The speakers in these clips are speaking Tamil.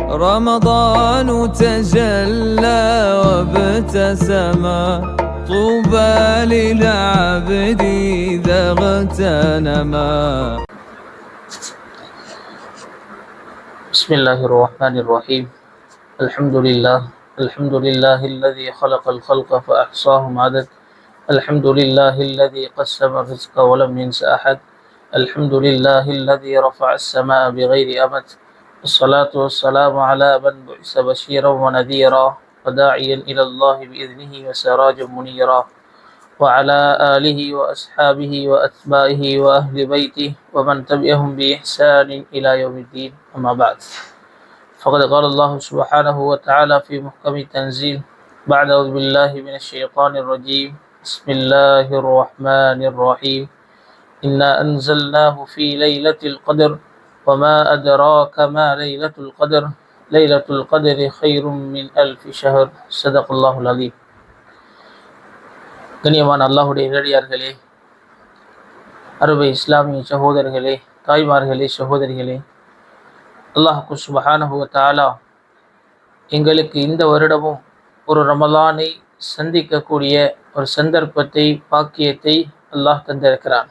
رمضان تجلى وابتسما طوبى للعبد إذا اغتنما. بسم الله الرحمن الرحيم. الحمد لله الذي خلق الخلق فأحصاهم عدد. الحمد لله الذي قسم الرزق ولم ينس أحد. الحمد لله الذي رفع السماء بغير أمد. الصلاة والسلام على من بعث بشيرا ونذيرا وداعيا إلى الله بإذنه وسراجا منيرا، وعلى آله وأصحابه وأتباعه وأهل بيته ومن تبعهم بإحسان إلى يوم الدين. أما بعد، فقد قال الله سبحانه وتعالى في محكم التنزيل بعد أعوذ بالله من الشيطان الرجيم. بسم الله الرحمن الرحيم. إنا أنزلناه في ليلة القدر وما أدراك ما ليلة القدر. ليلة القدر خير من ألف شهر. صدق الله العظيم. கண்ணியமான அல்லாஹுடைய நேரடியார்களே, அருமை இஸ்லாமிய சகோதரர்களே, தாய்மார்களே, சகோதரிகளே, அல்லாஹ் சுப்ஹானஹு வ தஆலா எங்களுக்கு இந்த வருடமும் ஒரு ரமலானை சந்திக்கக்கூடிய ஒரு சந்தர்ப்பத்தை, பாக்கியத்தை அல்லாஹ் தந்திருக்கிறான்.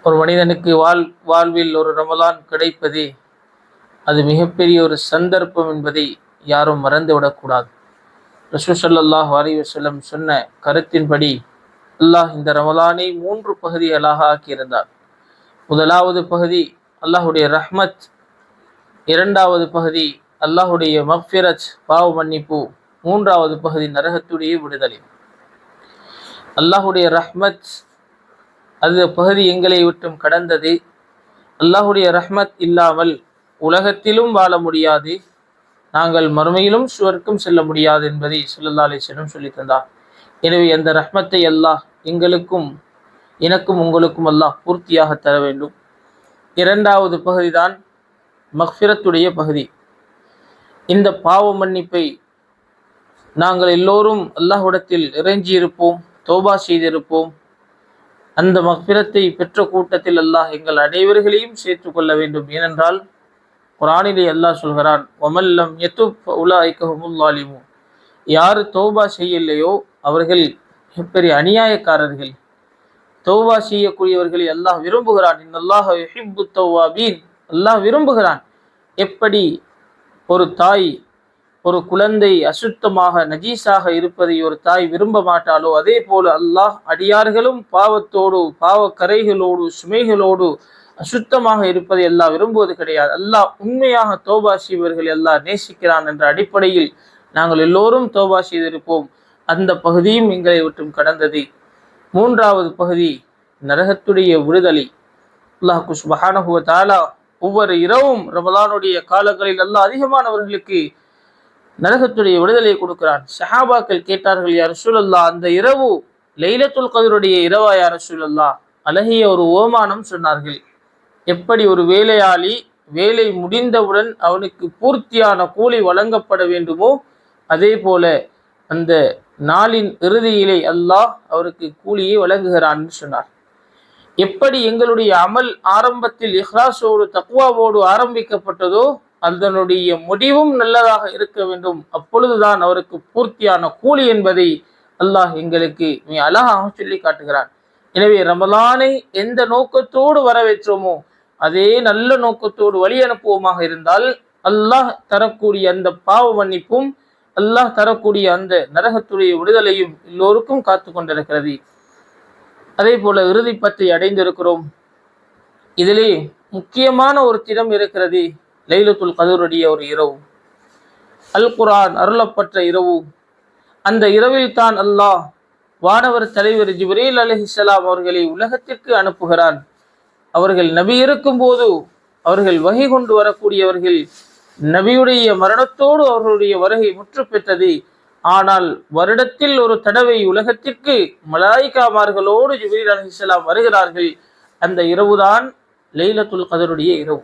ஒரு மனிதனுக்கு வாழ்வில் ஒரு ரமலான் கிடைப்பது அது மிகப்பெரிய ஒரு சந்தர்ப்பம் என்பதை யாரும் மறந்துவிடக்கூடாது. ரசூல் ஸல்லல்லாஹு அலைஹி வஸல்லம் சொன்ன கருத்தின்படி அல்லாஹ் இந்த ரமலானை 3 பகுதிகளாக ஆக்கியிருந்தார். முதலாவது பகுதி அல்லாஹுடைய ரஹ்மத், இரண்டாவது பகுதி அல்லாஹுடைய மக்ஃபிரத், பாவ மன்னிப்பு, மூன்றாவது பகுதி நரகத்துடைய விடுதலை. அல்லாஹுடைய ரஹ்மத் அந்த பகுதி எங்களை விட்டும் கடந்தது. அல்லாஹுடைய ரஹ்மத் இல்லாமல் உலகத்திலும் வாழ முடியாது, நாங்கள் மறுமையிலும் சுவர்க்கம் செல்ல முடியாது என்பதை ஸல்லல்லாஹு அலைஹி வஸல்லம் சொல்லி தந்தார். எனவே அந்த ரஹ்மத்தை அல்லாஹ் எங்களுக்கும் எனக்கும் உங்களுக்கும் அல்லாஹ் பூர்த்தியாக தர வேண்டும். இரண்டாவது பகுதி தான் மக்ஃபிரத்துடைய பகுதி. இந்த பாவ மன்னிப்பை நாங்கள் எல்லோரும் அல்லாஹ்விடத்தில் இறைஞ்சியிருப்போம், தௌபா செய்திருப்போம். அந்த மக்ஃபிரத்தை பெற்ற கூட்டத்தில் அல்லாஹ் எங்கள் அனைவர்களையும் சேர்த்து கொள்ள வேண்டும். ஏனென்றால் குர்ஆனிலே அல்லாஹ் சொல்கிறான், வமல்லம் யதுப் ஃபஉலாயிக ஹுமுல் ஸாலிமூன். யார் தௌபா செய்யலையோ அவர்கள் மிகப்பெரிய அநியாயக்காரர்கள். தௌபா செய்யக்கூடியவர்களை அல்லாஹ் விரும்புகிறான். இன்னல்லாஹ யுஹிப்புத் தவ்வாபீன். அல்லாஹ் விரும்புகிறான். எப்படி ஒரு தாய் ஒரு குழந்தை அசுத்தமாக நஜீஸாக இருப்பதை ஒரு தாய் விரும்ப மாட்டாளோ, அதே போல அல்லாஹ் அடியார்களும் பாவத்தோடு பாவக்கரைகளோடு சுமைகளோடு அசுத்தமாக இருப்பதை அல்லாஹ் விரும்புவது கிடையாது. அல்லாஹ் உண்மையாக தௌபா செய்வர்களை அல்லாஹ் நேசிக்கிறான் என்ற அடிப்படையில் நாங்கள் எல்லோரும் தௌபா செய்திருப்போம். அந்த பகுதியும் எங்களை விட்டும் கடந்தது. மூன்றாவது பகுதி நரகத்துடைய விடுதலை. அல்லாஹ் சுப்ஹானஹு வ தஆலா ஒவ்வொரு இரவும் ரமலானுடைய காலங்களில் அல்லாஹ் அதிகமானவர்களுக்கு நரகத்துடைய விடுதலை கொடுக்கிறான். சஹாபாக்கள் கேட்டார்கள், யா ரசூலல்லாஹ், அந்த இரவு லைலத்துல் கத்ருடைய இரவா யா ரசூலல்லாஹ்? அழகிய ஒரு ஓமானம் சொன்னார்கள். எப்படி ஒரு வேலையாளி வேலை முடிந்தவுடன் அவனுக்கு பூர்த்தியான கூலி வழங்கப்பட வேண்டுமோ, அதே போல அந்த நாளின் இறுதியிலே அல்லாஹ் அவருக்கு கூலியை வழங்குகிறான் சொன்னார். எப்படி எங்களுடைய அமல் ஆரம்பத்தில் இஹ்லாஸோடு தக்வாவோடு ஆரம்பிக்கப்பட்டதோ அதனுடைய முடிவும் நல்லதாக இருக்க வேண்டும். அப்பொழுதுதான் அவருக்கு பூர்த்தியான கூலி என்பதை அல்லாஹ் எங்களுக்கு அழகாக சொல்லி காட்டுகிறான். எனவே ரமலானை எந்த நோக்கத்தோடு வரவேற்றோமோ அதே நல்ல நோக்கத்தோடு வழி அனுப்புவோமாக இருந்தால் அல்லாஹ் தரக்கூடிய அந்த பாவ மன்னிப்பும் அல்லாஹ் தரக்கூடிய அந்த நரகத்துடைய விடுதலையும் எல்லோருக்கும் காத்து கொண்டிருக்கிறது. அதே போல இறுதி பற்றி அடைந்திருக்கிறோம். இதிலே முக்கியமான ஒரு தினம் இருக்கிறது. லைலத்துல் கத்ருடைய ஒரு இரவு, அல் குர்ஆன் அருளப்பட்ட இரவு. அந்த இரவில் தான் அல்லாஹ் வானவர் தலைவர் ஜிப்ரீல் அலைஹிஸ்ஸலாம் அவர்களை உலகத்திற்கு அனுப்புகிறான். அவர்கள் நபி இருக்கும் போது அவர்கள் வகை கொண்டு வரக்கூடியவர்கள். நபியுடைய மரணத்தோடு அவர்களுடைய வருகை முற்று பெற்றது. ஆனால் வருடத்தில் ஒரு தடவை உலகத்திற்கு மலாயிகாமார்களோடு ஜிப்ரீல் அலைஹிஸ்ஸலாம் வருகிறார்கள். அந்த இரவுதான் லைலத்துல் கத்ருடைய இரவு.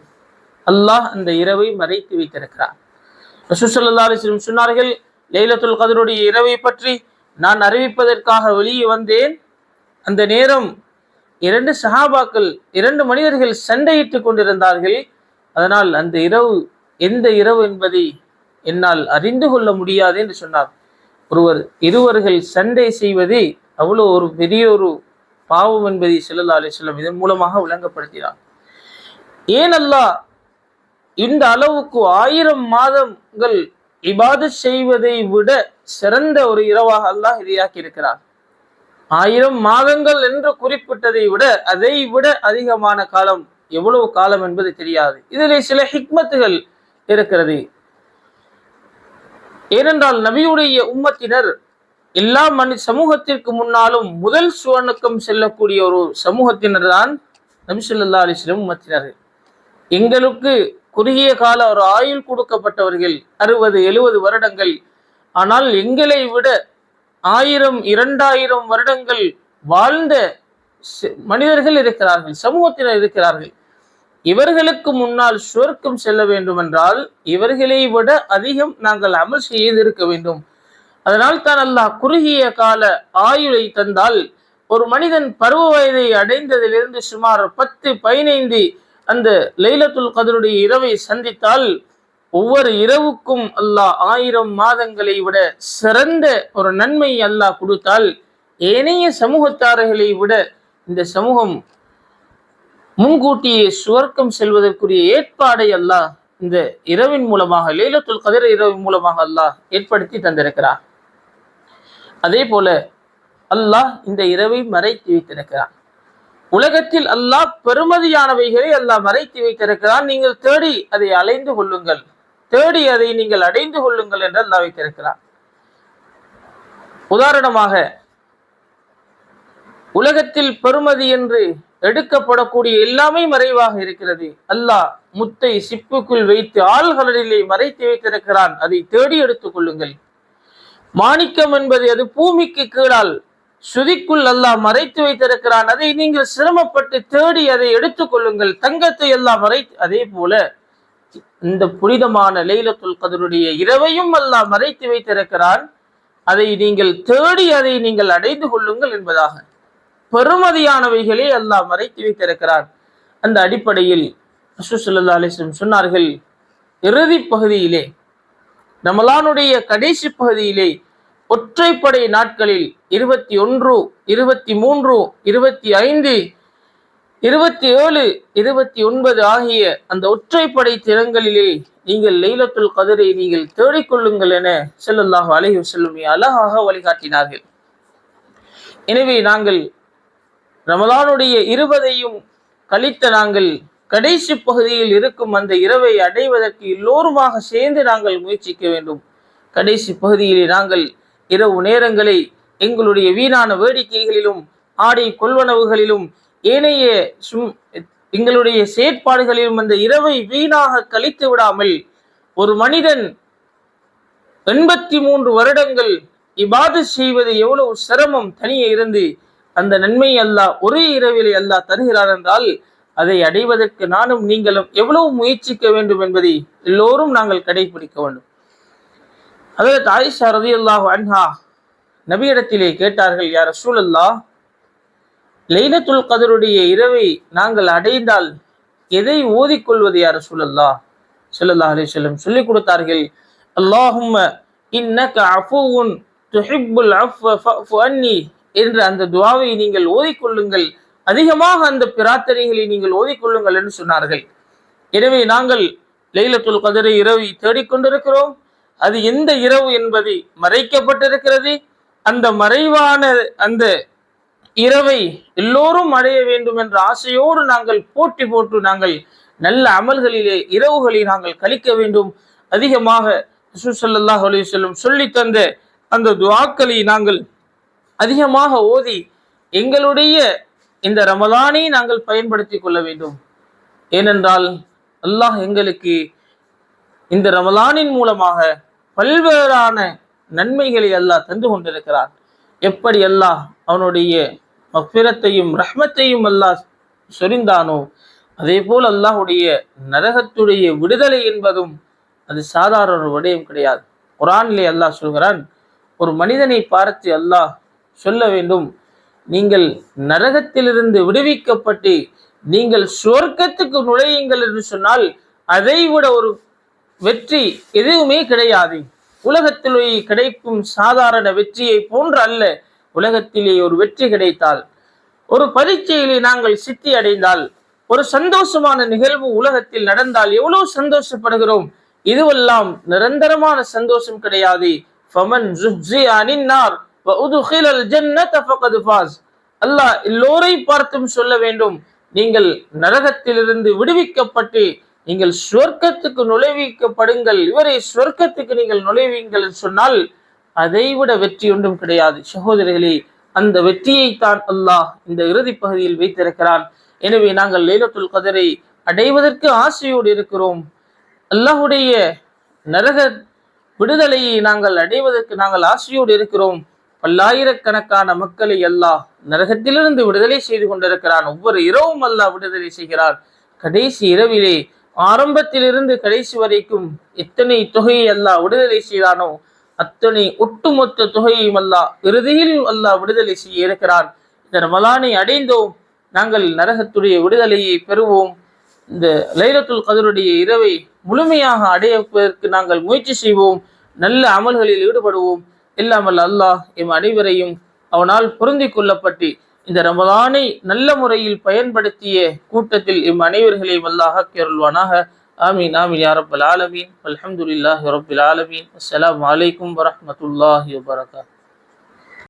அல்லாஹ் அந்த இரவை மறைத்து வைத்திருக்கிறார். ரசூல் ஸல்லல்லாஹு அலைஹி வஸல்லம் சொன்னார்கள், லைலத்துல் கத்ருடைய இரவை பற்றி நான் அறிவிப்பதற்காக வெளியே வந்தேன். அந்த நேரம் 2 சஹாபாக்கள் 2 மனிதர்கள் சண்டையிட்டு கொண்டிருந்தார்கள். அதனால் அந்த இரவு எந்த இரவு என்பதை என்னால் அறிந்து கொள்ள முடியாது என்று சொன்னார். இருவர்கள் சண்டை செய்வதே அவ்வளோ ஒரு பெரிய ஒரு பாவம் என்பதை ஸல்லல்லாஹு அலைஹி வஸல்லம் இதன் மூலமாக விளங்கப்படுத்தினார். ஏன் அல்லாஹ் இந்த அளவுக்கு 1000 மாதங்கள் இபாதத் செய்வதை விட சிறந்த ஒரு இரவாக அல்லாஹ் இதையாக்கி இருக்கிறார். 1000 மாதங்கள் என்று குறிப்பிட்டதை விட அதை விட அதிகமான காலம் எவ்வளவு காலம் என்பது தெரியாது. இதிலே சில ஹிக்மத்துகள் இருக்கிறது. ஏனென்றால் நபியுடைய உம்மத்தினர் எல்லா சமூகத்திற்கு முன்னாலும் முதல் சுவர்க்கம் செல்லக்கூடிய ஒரு சமூகத்தினர் தான் நபி ஸல்லல்லாஹு அலைஹி வஸல்லம் உம்மத்தினர். எங்களுக்கு குறுகிய கால ஒரு ஆயுள் கொடுக்கப்பட்டவர்கள் 60-70 வருடங்கள். ஆனால் எங்களை விட 1000-2000 வருடங்கள் வாழ்ந்த மனிதர்கள் இருக்கிறார்கள், சமூகத்தினர் இருக்கிறார்கள். இவர்களுக்கு முன்னால் சுவர்க்கம் செல்ல வேண்டும் என்றால் இவர்களை விட அதிகம் நாங்கள் அமல் செய்திருக்க வேண்டும். அதனால் தான் அல்லாஹ் குறுகிய கால ஆயுளை தந்தால் ஒரு மனிதன் பருவ வயதை அடைந்ததிலிருந்து சுமார் 10-15 அந்த லைலத்துல் கத்ருடைய இரவை சந்தித்தால் ஒவ்வொரு இரவுக்கும் அல்லாஹ் 1000 மாதங்களை விட சிறந்த ஒரு நன்மை அல்லாஹ் கொடுத்தால் ஏனைய சமூகத்தார்களை விட இந்த சமூகம் முன்கூட்டியே சுவர்க்கம் செல்வதற்குரிய ஏற்பாடை அல்லாஹ் இந்த இரவின் மூலமாக, லைலத்துல் கத்ர் இரவின் மூலமாக அல்லாஹ் ஏற்படுத்தி தந்திருக்கிறார். அதே போல அல்லாஹ் இந்த இரவை மறைத்து வைத்திருக்கிறார். உலகத்தில் அல்லாஹ் பெருமதியானவைகளை அல்லாஹ் மறைத்து வைத்திருக்கிறான். நீங்கள் தேடி அதை அலைந்து கொள்ளுங்கள், தேடி அதை நீங்கள் அடைந்து கொள்ளுங்கள் என்று அல்லாஹ் வைத்திருக்கிறார். உதாரணமாக உலகத்தில் பெருமதி என்று எடுக்கப்படக்கூடிய எல்லாமே மறைவாக இருக்கிறது. அல்லாஹ் முத்தை சிப்புக்குள் வைத்து ஆழ்கடலிலே மறைத்து வைத்திருக்கிறான், அதை தேடி எடுத்துக் கொள்ளுங்கள். மாணிக்கம் என்பது அது பூமிக்கு கீழால் சுதிக்குள் அல்லாஹ் மறைத்து வைத்திருக்கிறான், அதை நீங்கள் சிரமப்பட்டு தேடி அதை எடுத்துக் கொள்ளுங்கள். தங்கத்தை எல்லாம் மறைத்து, அதே போல இந்த புனிதமான லைலத்துல் கத்ருடைய இரவையும் அல்லாஹ் மறைத்து வைத்திருக்கிறான், அதை நீங்கள் தேடி அதை நீங்கள் அடைந்து கொள்ளுங்கள் என்பதாக பெருமதியானவைகளே அல்லாஹ் மறைத்து வைத்திருக்கிறான். அந்த அடிப்படையில் ரசூல் ஸல்லல்லாஹு அலைஹி வஸல்லம் சொன்னார்கள், இறுதி பகுதியிலே ரமலானுடைய கடைசி பகுதியிலே ஒற்றைப்படை நாட்களில் 21, 23, 25, 27, 29 ஆகிய அந்த ஒற்றைப்படை தினங்களிலே நீங்கள் லைலத்துல் கத்ரை நீங்கள் தேடிக்கொள்ளுங்கள் என ஸல்லல்லாஹு அலைஹி வஸல்லம் அழகாக வழிகாட்டினார்கள். எனவே நாங்கள் ரமலானுடைய 20ஐயும் கழித்த நாங்கள் கடைசி பகுதியில் இருக்கும் அந்த இரவை அடைவதற்கு எல்லோருமாக சேர்ந்து நாங்கள் முயற்சிக்க வேண்டும். கடைசி பகுதியிலே நாங்கள் இரவு நேரங்களை எங்களுடைய வீணான வேடிக்கைகளிலும் ஆடை கொள்வனவுகளிலும் ஏனைய எங்களுடைய செயற்பாடுகளிலும் அந்த இரவை வீணாக கழித்து விடாமல், ஒரு மனிதன் 83 வருடங்கள் இபாதத் செய்வது எவ்வளவு சிரமம் தனியே இருந்து அந்த நன்மை அல்லாஹ் ஒரே இரவிலே அல்லாஹ் தருகிறார் என்றால் அதை அடைவதற்கு நானும் நீங்களும் எவ்வளவு முயற்சிக்க வேண்டும் என்பதை எல்லோரும் நாங்கள் கடைபிடிக்க வேண்டும். ஹஜ்ரத் ஆயிஷா ரலியல்லாஹு அன்ஹா நபியிடத்திலே கேட்டார்கள், யா ரசூலல்லாஹ், லைலத்துல் கத்ருடைய இரவை நாங்கள் அடைந்தால் எதை ஓதிக்கொள்வது யா ரசூலல்லாஹ்? ஸல்லல்லாஹு அலைஹி வஸல்லம் சொல்லிக் கொடுத்தார்கள், அல்லாஹும்ம இன்னக அஃபுவுன் துஹிப்புல் அஃவ ஃபஃபு அன்னி என்ற அந்த துஆவை நீங்கள் ஓதிக்கொள்ளுங்கள், அதிகமாக அந்த பிரார்த்தனைகளை நீங்கள் ஓதிக்கொள்ளுங்கள் என்று சொன்னார்கள். எனவே நாங்கள் லைலத்துல் கத்ர் இரவை தேடிக்கொண்டிருக்கிறோம். அது எந்த இரவு என்பது மறைக்கப்பட்டிருக்கிறது. அந்த மறைவான அந்த இரவை எல்லோரும் அடைய வேண்டும் என்ற ஆசையோடு நாங்கள் போட்டி போட்டு நாங்கள் நல்ல அமல்களிலே இரவுகளை நாங்கள் கழிக்க வேண்டும். அதிகமாக ரசூல் ஸல்லல்லாஹு அலைஹி வஸல்லம் சொல்லி தந்த அந்த துஆக்களை நாங்கள் அதிகமாக ஓதி எங்களுடைய இந்த ரமலானை நாங்கள் பயன்படுத்தி கொள்ள வேண்டும். ஏனென்றால் அல்லாஹ் எங்களுக்கு இந்த ரமலானின் மூலமாக பல்வேறான நன்மைகளை அல்லாஹ் தந்து கொண்டிருக்கிறார். எப்படி அல்லாஹ் அவனுடைய மஃபிரத்தையும் ரஹ்மத்தையும் அல்லாஹ் சொரிந்தானோ அதே போல் அல்லாஹுடைய நரகத்துடைய விடுதலை என்பதும் அது சாதாரண ஒரு விடயம் கிடையாது. குர்ஆனிலே அல்லாஹ் சொல்கிறான், ஒரு மனிதனை பார்த்து அல்லாஹ் சொல்ல வேண்டும், நீங்கள் நரகத்திலிருந்து விடுவிக்கப்பட்டு நீங்கள் சுவர்க்கத்துக்கு நுழையுங்கள் என்று சொன்னால் அதை விட ஒரு வெற்றி எதுவுமே கிடையாது. உலகத்திலே கிடைக்கும் சாதாரண வெற்றியை போன்று அல்ல. உலகத்திலே ஒரு வெற்றி கிடைத்தால், ஒரு பரீட்சையிலே நாங்கள் சித்தி அடைந்தால், ஒரு சந்தோஷமான நிகழ்வு உலகத்தில் நடந்தால் எவ்வளவு சந்தோஷப்படுகிறோம். இதுவெல்லாம் நிரந்தரமான சந்தோஷம் கிடையாது. அல்லாஹ் எல்லோரை பார்த்தும் சொல்ல வேண்டும், நீங்கள் நரகத்திலிருந்து விடுவிக்கப்பட்டு நீங்கள் சொர்க்கத்துக்கு நுழைவிக்கப்படுங்கள், இவரை சொர்க்கத்துக்கு நீங்கள் நுழைவீங்கள் சொன்னால் அதைவிட வெற்றி ஒன்றும் கிடையாது. சகோதரர்களே, அந்த வெற்றியை தான் அல்லாஹ் இந்த இறுதி பகுதியில் வைத்திருக்கிறான். எனவே நாங்கள் லைலத்துல் கதரை அடைவதற்கு ஆசையோடு இருக்கிறோம். அல்லாஹுடைய நரக விடுதலையை நாங்கள் அடைவதற்கு நாங்கள் ஆசையோடு இருக்கிறோம். பல்லாயிரக்கணக்கான மக்களை அல்லாஹ் நரகத்திலிருந்து விடுதலை செய்து கொண்டிருக்கிறான். ஒவ்வொரு இரவும் அல்லாஹ் விடுதலை செய்கிறார். கடைசி இரவிலே ஆரம்பத்திலிருந்து கடைசி வரைக்கும் எத்தனை தொகையை அல்லாஹ் விடுதலை செய்தானோ அத்தனை ஒட்டுமொத்த தொகையையும் அல்லாஹ் இறுதியில் அல்லாஹ் விடுதலை செய்ய இருக்கிறான். இந்த ரமலானை அடைந்தோம், நாங்கள் நரகத்துடைய விடுதலையை பெறுவோம். இந்த லைலத்துல் கதருடைய இரவை முழுமையாக அடைவதற்கு நாங்கள் முயற்சி செய்வோம். நல்ல அமல்களில் ஈடுபடுவோம். எல்லாம் வல்ல அல்லாஹ் எம் அனைவரையும் அவனால் பொருந்திக் கொள்ளப்பட்டு இந்த ரமலானை நல்ல முறையில் பயன்படுத்திய கூட்டத்தில் எம் அனைவர்களையும் அல்லாஹ் ஆக்கியருள்வானாக. ஆமீன் ஆமீன் யா ரப்பல் ஆலமீன். அல்ஹம்துலில்லாஹி ரப்பில் ஆலமீன். அஸ்ஸலாமு அலைக்கும் வரஹ்மத்துல்லாஹி வபரகாத்துஹு.